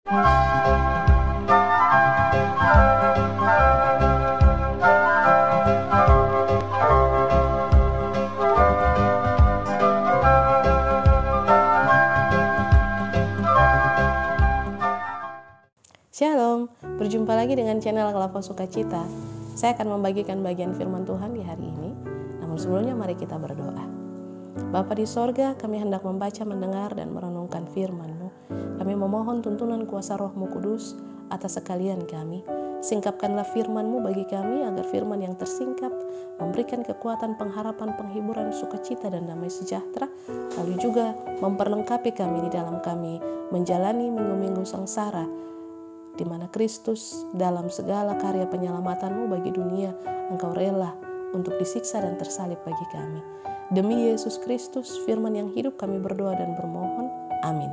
Shalom, berjumpa lagi dengan channel Kelapa Sukacita. Saya akan membagikan bagian firman Tuhan di hari ini. Namun sebelumnya mari kita berdoa. Bapa di sorga, kami hendak membaca, mendengar, dan merenungkan firman-Mu. Kami memohon tuntunan kuasa Roh-Mu Kudus atas sekalian kami. Singkapkanlah firman-Mu bagi kami agar firman yang tersingkap memberikan kekuatan, pengharapan, penghiburan, sukacita, dan damai sejahtera. Lalu juga memperlengkapi kami di dalam kami menjalani minggu-minggu sengsara di mana Kristus dalam segala karya penyelamatan-Mu bagi dunia, Engkau rela untuk disiksa dan tersalib bagi kami. Demi Yesus Kristus, firman yang hidup, kami berdoa dan bermohon. Amin.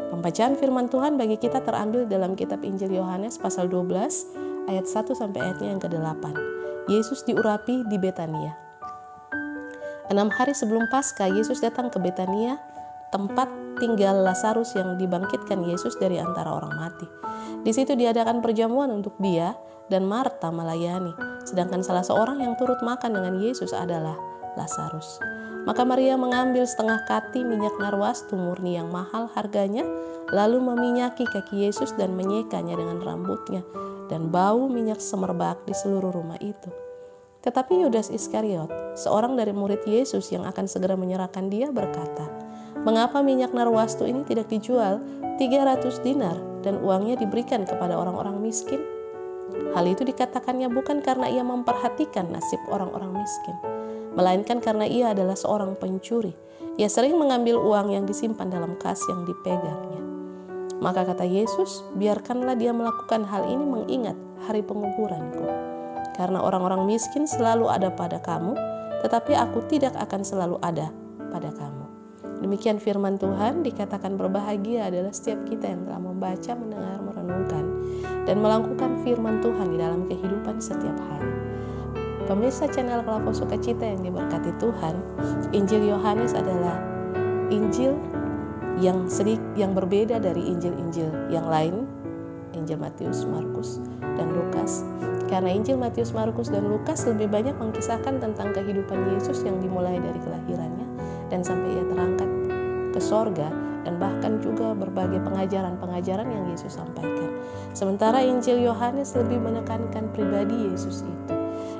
Pembacaan firman Tuhan bagi kita terambil dalam kitab Injil Yohanes pasal 12 ayat 1 sampai ayatnya yang ke-8. Yesus diurapi di Betania. 6 hari sebelum Paskah, Yesus datang ke Betania, tempat tinggal Lazarus yang dibangkitkan Yesus dari antara orang mati. Di situ diadakan perjamuan untuk dia dan Marta melayani, sedangkan salah seorang yang turut makan dengan Yesus adalah Lazarus. Maka Maria mengambil setengah kati minyak narwastu murni yang mahal harganya, lalu meminyaki kaki Yesus dan menyekanya dengan rambutnya, dan bau minyak semerbak di seluruh rumah itu. Tetapi Yudas Iskariot, seorang dari murid Yesus yang akan segera menyerahkan dia, berkata, "Mengapa minyak narwastu ini tidak dijual 300 dinar dan uangnya diberikan kepada orang-orang miskin?" Hal itu dikatakannya bukan karena ia memperhatikan nasib orang-orang miskin, melainkan karena ia adalah seorang pencuri. Ia sering mengambil uang yang disimpan dalam kas yang dipegangnya. Maka kata Yesus, "Biarkanlah dia melakukan hal ini mengingat hari penguburanku. Karena orang-orang miskin selalu ada pada kamu, tetapi aku tidak akan selalu ada pada kamu." Demikian firman Tuhan. Dikatakan berbahagia adalah setiap kita yang telah membaca, mendengar, merenungkan, dan melakukan firman Tuhan di dalam kehidupan setiap hari. Pemirsa channel Kelapa Sukacita yang diberkati Tuhan, Injil Yohanes adalah Injil yang berbeda dari Injil-Injil yang lain, Injil Matius, Markus, dan Lukas. Karena Injil Matius, Markus, dan Lukas lebih banyak mengisahkan tentang kehidupan Yesus yang dimulai dari kelahirannya dan sampai ia terangkat ke sorga, dan bahkan juga berbagai pengajaran-pengajaran yang Yesus sampaikan. Sementara Injil Yohanes lebih menekankan pribadi Yesus itu.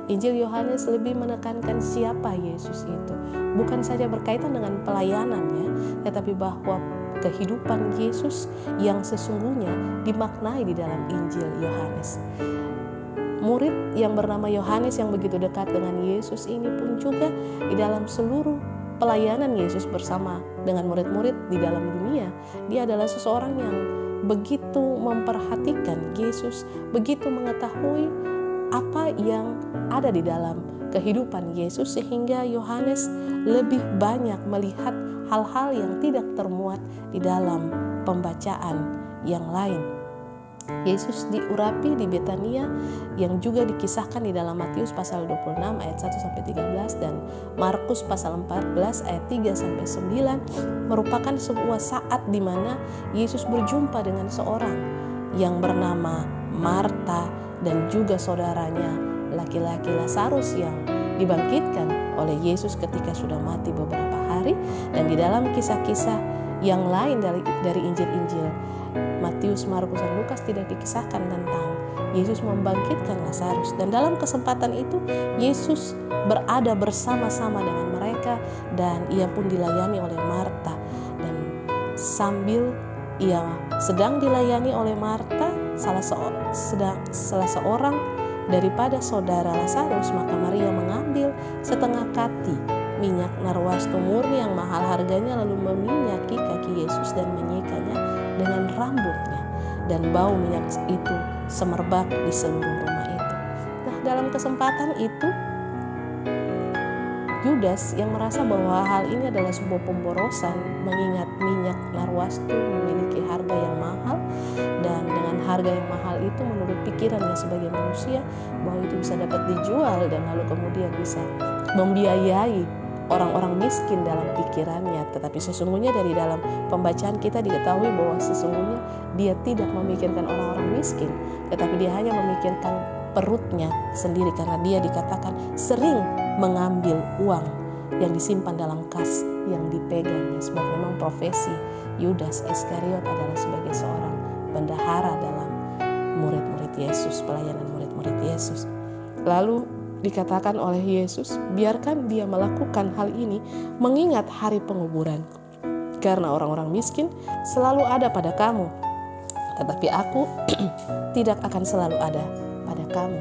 Injil Yohanes lebih menekankan siapa Yesus itu. Bukan saja berkaitan dengan pelayanannya, tetapi bahwa kehidupan Yesus yang sesungguhnya dimaknai di dalam Injil Yohanes. Murid yang bernama Yohanes yang begitu dekat dengan Yesus ini pun juga di dalam seluruh pelayanan Yesus bersama dengan murid-murid di dalam dunia, dia adalah seseorang yang begitu memperhatikan Yesus, begitu mengetahui apa yang ada di dalam kehidupan Yesus, sehingga Yohanes lebih banyak melihat hal-hal yang tidak termuat di dalam pembacaan yang lain. Yesus diurapi di Betania yang juga dikisahkan di dalam Matius pasal 26 ayat 1 sampai 13 dan Markus pasal 14 ayat 3 sampai 9 merupakan sebuah saat di mana Yesus berjumpa dengan seorang yang bernama Marta dan juga saudaranya laki-laki Lazarus yang dibangkitkan oleh Yesus ketika sudah mati beberapa hari. Dan di dalam kisah-kisah yang lain dari Injil-Injil Matius, Markus, dan Lukas tidak dikisahkan tentang Yesus membangkitkan Lazarus. Dan dalam kesempatan itu Yesus berada bersama-sama dengan mereka dan ia pun dilayani oleh Marta. Dan sambil ia sedang dilayani oleh Marta, salah seorang daripada saudara Lazarus, maka Maria mengambil setengah kati minyak narwastu murni yang mahal harganya, lalu meminyaki kaki Yesus dan menyekanya dengan rambutnya, dan bau minyak itu semerbak di seluruh rumah itu. Nah, dalam kesempatan itu Yudas yang merasa bahwa hal ini adalah sebuah pemborosan, mengingat minyak narwastu memiliki harga yang mahal, dan dengan harga yang mahal itu menurut pikirannya sebagai manusia bahwa itu bisa dapat dijual dan lalu kemudian bisa membiayai orang-orang miskin dalam pikirannya, tetapi sesungguhnya dari dalam pembacaan kita diketahui bahwa sesungguhnya dia tidak memikirkan orang-orang miskin, tetapi dia hanya memikirkan perutnya sendiri, karena dia dikatakan sering mengambil uang yang disimpan dalam kas yang dipegangnya. Sebab memang profesi Yudas Iskariot adalah sebagai seorang bendahara dalam murid-murid Yesus, pelayanan murid-murid Yesus. Lalu dikatakan oleh Yesus, biarkan dia melakukan hal ini mengingat hari penguburan. Karena orang-orang miskin selalu ada pada kamu, tetapi aku tidak akan selalu ada pada kamu.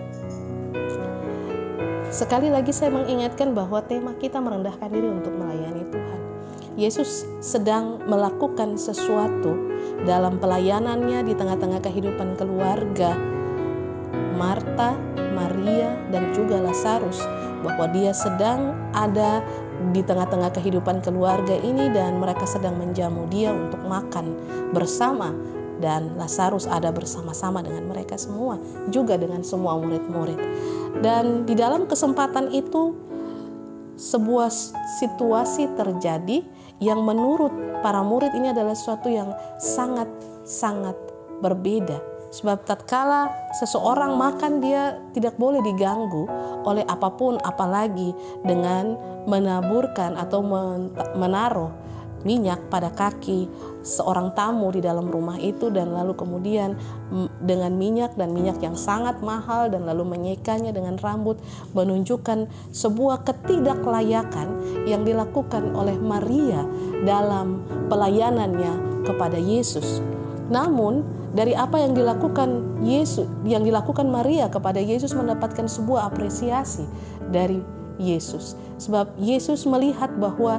Sekali lagi saya mengingatkan bahwa tema kita merendahkan diri untuk melayani Tuhan. Yesus sedang melakukan sesuatu dalam pelayanannya di tengah-tengah kehidupan keluarga Marta, Maria, dan juga Lazarus, bahwa dia sedang ada di tengah-tengah kehidupan keluarga ini dan mereka sedang menjamu dia untuk makan bersama, dan Lazarus ada bersama-sama dengan mereka semua, juga dengan semua murid-murid. Dan di dalam kesempatan itu sebuah situasi terjadi yang menurut para murid ini adalah sesuatu yang sangat-sangat berbeda. Sebab tatkala seseorang makan, dia tidak boleh diganggu oleh apapun, apalagi dengan menaburkan atau menaruh minyak pada kaki seorang tamu di dalam rumah itu, dan lalu kemudian dengan minyak yang sangat mahal, dan lalu menyekanya dengan rambut, menunjukkan sebuah ketidaklayakan yang dilakukan oleh Maria dalam pelayanannya kepada Yesus. Namun dari apa yang dilakukan Maria kepada Yesus mendapatkan sebuah apresiasi dari Yesus. Sebab Yesus melihat bahwa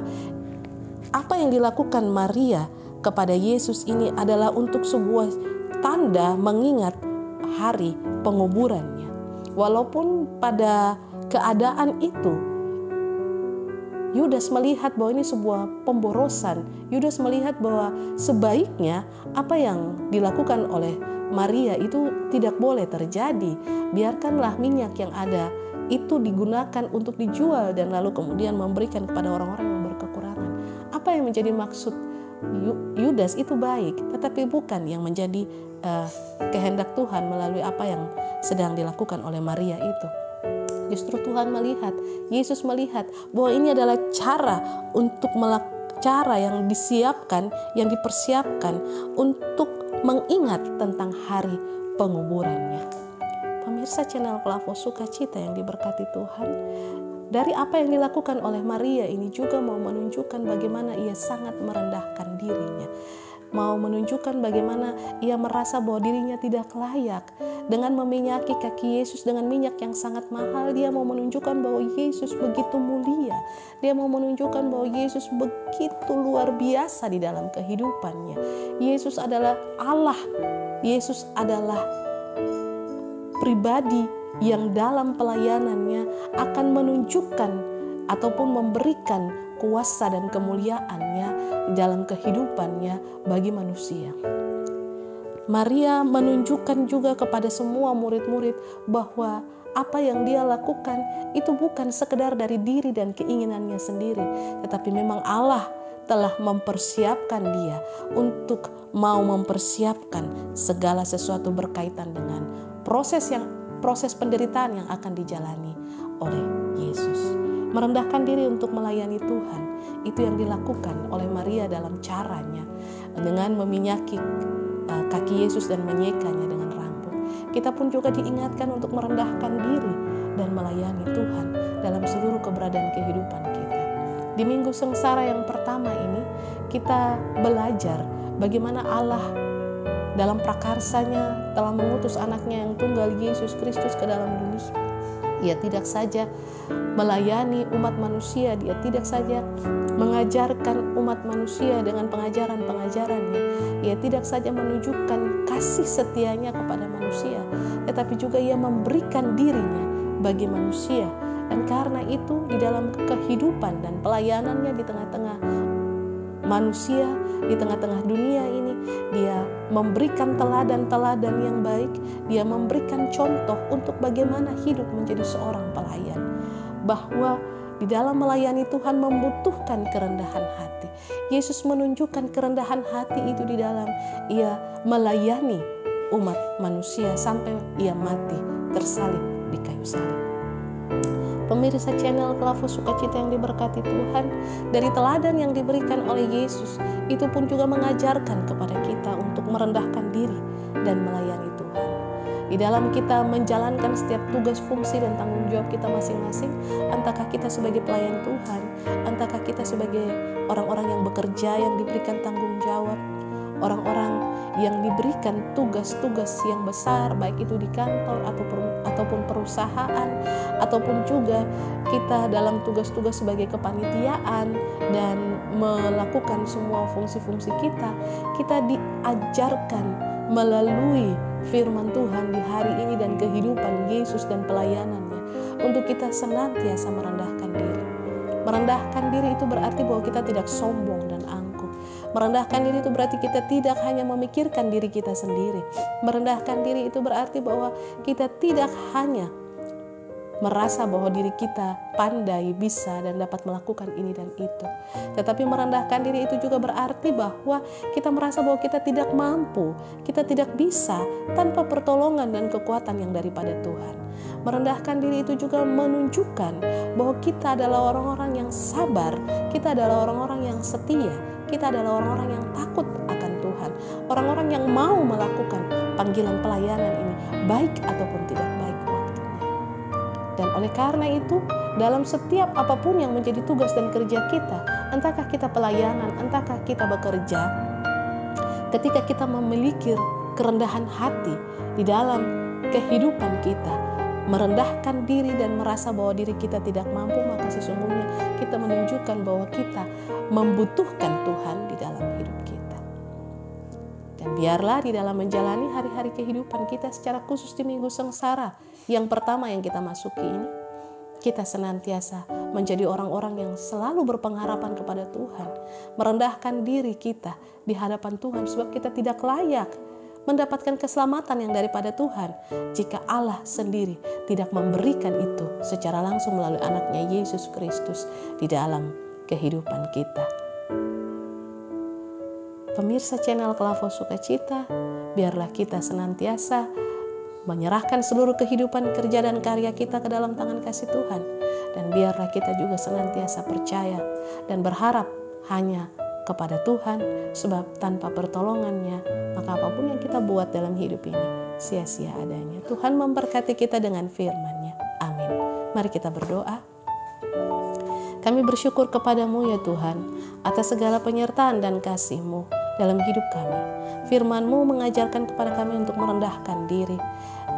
apa yang dilakukan Maria kepada Yesus ini adalah untuk sebuah tanda mengingat hari penguburannya. Walaupun pada keadaan itu Yudas melihat bahwa ini sebuah pemborosan. Yudas melihat bahwa sebaiknya apa yang dilakukan oleh Maria itu tidak boleh terjadi. Biarkanlah minyak yang ada itu digunakan untuk dijual dan lalu kemudian memberikan kepada orang-orang yang berkekurangan. Apa yang menjadi maksud Yudas itu baik, tetapi bukan yang menjadi kehendak Tuhan melalui apa yang sedang dilakukan oleh Maria itu. Justru Tuhan melihat, Yesus melihat bahwa ini adalah cara yang disiapkan, yang dipersiapkan untuk mengingat tentang hari penguburannya. Pemirsa channel Klavo Sukacita yang diberkati Tuhan, dari apa yang dilakukan oleh Maria ini juga mau menunjukkan bagaimana ia sangat merendahkan dirinya. Mau menunjukkan bagaimana ia merasa bahwa dirinya tidak layak. Dengan meminyaki kaki Yesus dengan minyak yang sangat mahal, dia mau menunjukkan bahwa Yesus begitu mulia. Dia mau menunjukkan bahwa Yesus begitu luar biasa di dalam kehidupannya. Yesus adalah Allah. Yesus adalah pribadi yang dalam pelayanannya akan menunjukkan ataupun memberikan kuasa dan kemuliaannya dalam kehidupannya bagi manusia. Maria menunjukkan juga kepada semua murid-murid bahwa apa yang dia lakukan itu bukan sekedar dari diri dan keinginannya sendiri, tetapi memang Allah telah mempersiapkan dia untuk mau mempersiapkan segala sesuatu berkaitan dengan proses penderitaan yang akan dijalani oleh Yesus. Merendahkan diri untuk melayani Tuhan, itu yang dilakukan oleh Maria dalam caranya dengan meminyaki kaki Yesus dan menyekanya dengan rambut. Kita pun juga diingatkan untuk merendahkan diri dan melayani Tuhan dalam seluruh keberadaan kehidupan kita. Di minggu sengsara yang pertama ini, kita belajar bagaimana Allah dalam prakarsanya telah mengutus anaknya yang tunggal Yesus Kristus ke dalam dunia. Ia tidak saja melayani umat manusia, dia tidak saja mengajarkan umat manusia dengan pengajaran-pengajarannya. Ia tidak saja menunjukkan kasih setianya kepada manusia, tetapi juga ia memberikan dirinya bagi manusia. Dan karena itu di dalam kehidupan dan pelayanannya di tengah-tengah manusia, di tengah-tengah dunia ini, dia memberikan teladan-teladan yang baik. Dia memberikan contoh untuk bagaimana hidup menjadi seorang pelayan. Bahwa Di dalam melayani Tuhan membutuhkan kerendahan hati. Yesus menunjukkan kerendahan hati itu di dalam ia melayani umat manusia sampai ia mati tersalib di kayu salib. Pemirsa channel Klavos Sukacita yang diberkati Tuhan, dari teladan yang diberikan oleh Yesus, itu pun juga mengajarkan kepada kita untuk merendahkan diri dan melayani Tuhan. Di dalam kita menjalankan setiap tugas, fungsi, dan tanggung jawab kita masing-masing, entahkah kita sebagai pelayan Tuhan, entahkah kita sebagai orang-orang yang bekerja, yang diberikan tanggung jawab, orang-orang yang diberikan tugas-tugas yang besar, baik itu di kantor ataupun perusahaan, ataupun juga kita dalam tugas-tugas sebagai kepanitiaan dan melakukan semua fungsi-fungsi kita diajarkan melalui firman Tuhan di hari ini dan kehidupan Yesus dan pelayanannya untuk kita senantiasa merendahkan diri. Merendahkan diri itu berarti bahwa kita tidak sombong dan angkuh. Merendahkan diri itu berarti kita tidak hanya memikirkan diri kita sendiri. Merendahkan diri itu berarti bahwa kita tidak hanya merasa bahwa diri kita pandai, bisa, dan dapat melakukan ini dan itu. Tetapi merendahkan diri itu juga berarti bahwa kita merasa bahwa kita tidak mampu, kita tidak bisa tanpa pertolongan dan kekuatan yang daripada Tuhan. Merendahkan diri itu juga menunjukkan bahwa kita adalah orang-orang yang sabar, kita adalah orang-orang yang setia, kita adalah orang-orang yang takut akan Tuhan, orang-orang yang mau melakukan panggilan pelayanan ini, baik ataupun tidak baik waktunya. Dan oleh karena itu, dalam setiap apapun yang menjadi tugas dan kerja kita, entahkah kita pelayanan, entahkah kita bekerja, ketika kita memiliki kerendahan hati di dalam kehidupan kita, merendahkan diri dan merasa bahwa diri kita tidak mampu, maka sesungguhnya kita menunjukkan bahwa kita membutuhkan Tuhan di dalam hidup kita. Dan biarlah di dalam menjalani hari-hari kehidupan kita, secara khusus di minggu sengsara yang pertama yang kita masuki ini, kita senantiasa menjadi orang-orang yang selalu berpengharapan kepada Tuhan, merendahkan diri kita di hadapan Tuhan, sebab kita tidak layak mendapatkan keselamatan yang daripada Tuhan jika Allah sendiri tidak memberikan itu secara langsung melalui anaknya Yesus Kristus di dalam kehidupan kita. Pemirsa channel Klavos Sukacita, biarlah kita senantiasa menyerahkan seluruh kehidupan, kerja, dan karya kita ke dalam tangan kasih Tuhan. Dan biarlah kita juga senantiasa percaya dan berharap hanya kepada Tuhan, sebab tanpa pertolongannya, maka apapun yang kita buat dalam hidup ini sia-sia adanya. Tuhan memberkati kita dengan firman-Nya. Amin. Mari kita berdoa. Kami bersyukur kepadamu ya Tuhan, atas segala penyertaan dan kasih-Mu dalam hidup kami. Firman-Mu mengajarkan kepada kami untuk merendahkan diri.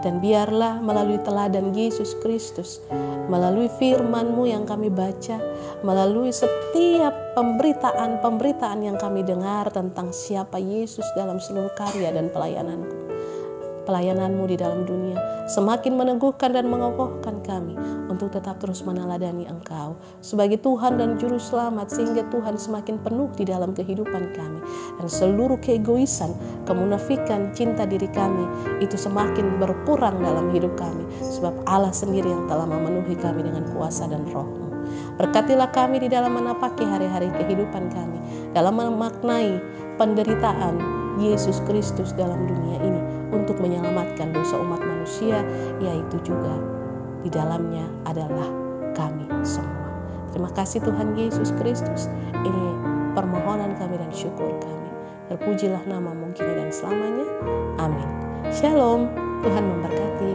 Dan biarlah melalui teladan Yesus Kristus, melalui firman-Mu yang kami baca, melalui setiap pemberitaan yang kami dengar tentang siapa Yesus dalam seluruh karya dan pelayanan-Mu di dalam dunia, semakin meneguhkan dan mengokohkan kami untuk tetap terus meneladani Engkau sebagai Tuhan dan Juru Selamat, sehingga Tuhan semakin penuh di dalam kehidupan kami, dan seluruh keegoisan, kemunafikan, cinta diri kami itu semakin berkurang dalam hidup kami, sebab Allah sendiri yang telah memenuhi kami dengan kuasa dan Roh-Mu. Berkatilah kami di dalam menapaki hari-hari kehidupan kami, dalam memaknai penderitaan Yesus Kristus dalam dunia ini untuk menyelamatkan dosa umat manusia, yaitu juga di dalamnya adalah kami semua. Terima kasih Tuhan Yesus Kristus. Ini permohonan kami dan syukur kami. Terpujilah nama-Mu kini dan selamanya. Amin. Shalom. Tuhan memberkati.